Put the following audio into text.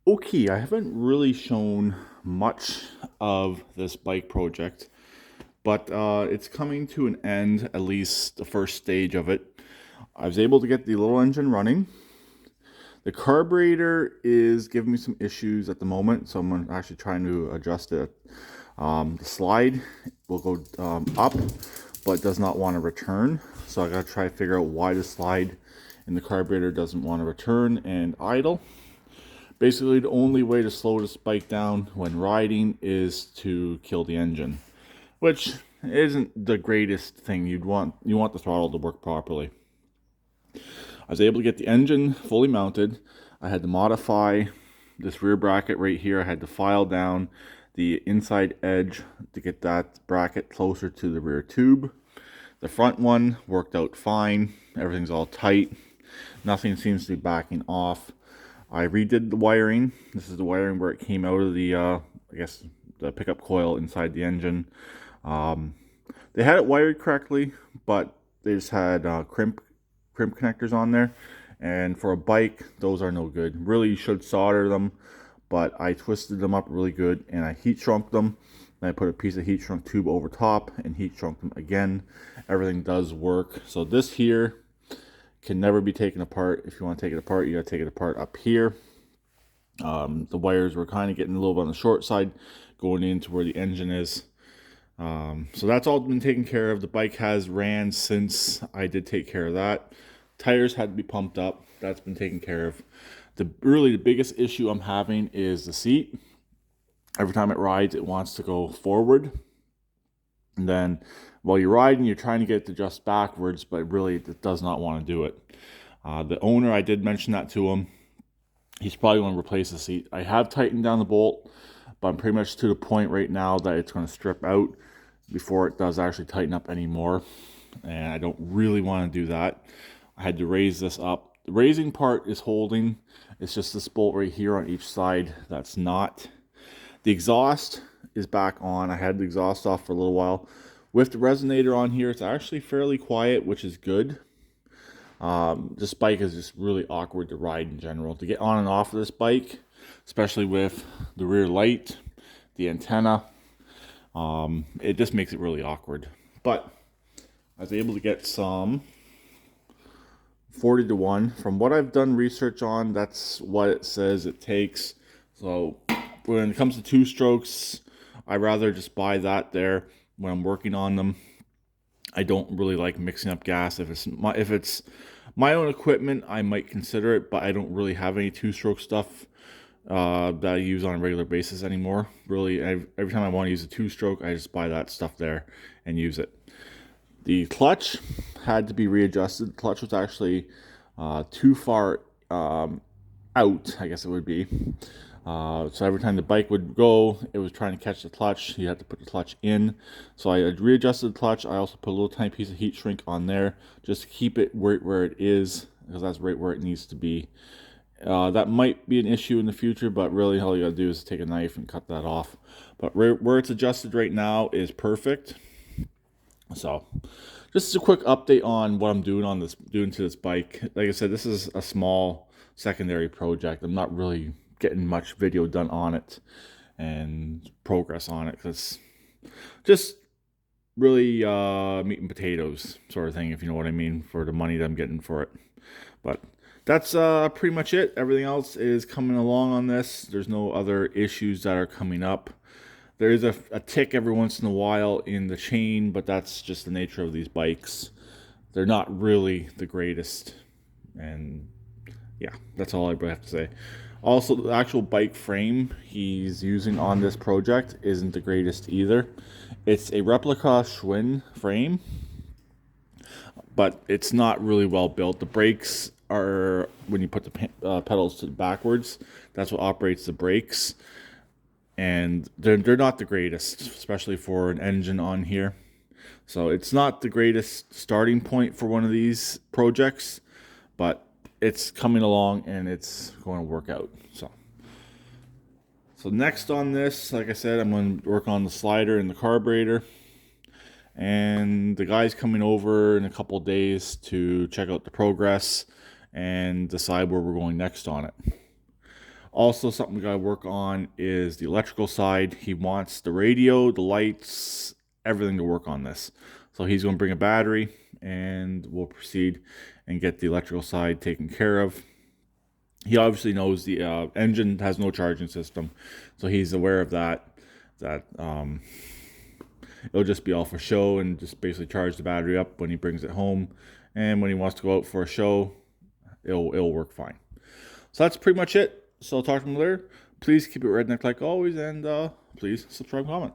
Okay, I haven't really shown much of this bike project, but it's coming to an end, at least the first stage of it. I was able to get the little engine running. The carburetor is giving me some issues at the moment, so I'm actually trying to adjust it. The slide will go up, but does not want to return, so I gotta try to figure out why the slide in the carburetor doesn't want to return and idle. Basically, the only way to slow this bike down when riding is to kill the engine, which isn't the greatest thing. You want the throttle to work properly. I was able to get the engine fully mounted. I had to modify this rear bracket right here. I had to file down the inside edge to get that bracket closer to the rear tube. The front one worked out fine. Everything's all tight. Nothing seems to be backing off. I redid the wiring. This is the wiring where it came out of the, I guess, the pickup coil inside the engine. They had it wired correctly, but they just had crimp connectors on there. And for a bike, those are no good. Really, you should solder them, but I twisted them up really good and I heat shrunk them. Then I put a piece of heat shrunk tube over top and heat shrunk them again. Everything does work. So this here can never be taken apart. If you want to take it apart, you got to take it apart up here. The wires were kind of getting a little bit on the short side going into where the engine is. So that's all been taken care of. The bike has ran since I did take care of that. Tires had to be pumped up. That's been taken care of. Really the biggest issue I'm having is the seat. Every time it rides, it wants to go forward. And then while you're riding, you're trying to get it to adjust backwards, but really it does not want to do it. The owner, I did mention that to him. He's probably going to replace the seat. I have tightened down the bolt, but I'm pretty much to the point right now that it's going to strip out before it does actually tighten up anymore. And I don't really want to do that. I had to raise this up. The raising part is holding. It's just this bolt right here on each side that's not. The exhaust is back on. I had the exhaust off for a little while. With the resonator on here, it's actually fairly quiet, which is good. This bike is just really awkward to ride in general. To get on and off of this bike, especially with the rear light, the antenna, it just makes it really awkward. But I was able to get some 40-to-1. From what I've done research on, that's what it says it takes. So when it comes to two strokes, I'd rather just buy that there when I'm working on them. I don't really like mixing up gas. If it's my own equipment, I might consider it, but I don't really have any two-stroke stuff that I use on a regular basis anymore. Really, every time I want to use a two-stroke, I just buy that stuff there and use it. The clutch had to be readjusted. The clutch was actually too far out, I guess it would be. So every time the bike would go, it was trying to catch the clutch. You had to put the clutch in. So I readjusted the clutch. I also put a little tiny piece of heat shrink on there just to keep it right where it is, because that's right where it needs to be. That might be an issue in the future, but really all you gotta do is take a knife and cut that off. But where it's adjusted right now is perfect. So just a quick update on what I'm doing to this bike. Like I said, this is a small secondary project. I'm not really getting much video done on it and progress on it, because just really meat and potatoes sort of thing, if you know what I mean, for the money that I'm getting for it. But that's pretty much it. Everything else is coming along on this. There's no other issues that are coming up. There is a tick every once in a while in the chain, but that's just the nature of these bikes. They're not really the greatest. And yeah, that's all I really have to say. Also, the actual bike frame he's using on this project isn't the greatest either. It's a Replica Schwinn frame, but it's not really well built. The brakes are, when you put the pedals backwards, that's what operates the brakes. And they're not the greatest, especially for an engine on here. So it's not the greatest starting point for one of these projects, but it's coming along and it's going to work out. So next on this, like I said, I'm going to work on the slider and the carburetor. And the guy's coming over in a couple days to check out the progress and decide where we're going next on it. Also, something we gotta work on is the electrical side. He wants the radio, the lights, everything to work on this. So he's gonna bring a battery and we'll proceed and get the electrical side taken care of. He obviously knows the engine has no charging system, so he's aware of that. It'll just be all for show and just basically charge the battery up when he brings it home. And when he wants to go out for a show, it'll work fine. So that's pretty much it. So I'll talk to him later. Please keep it redneck like always, and please subscribe and comment.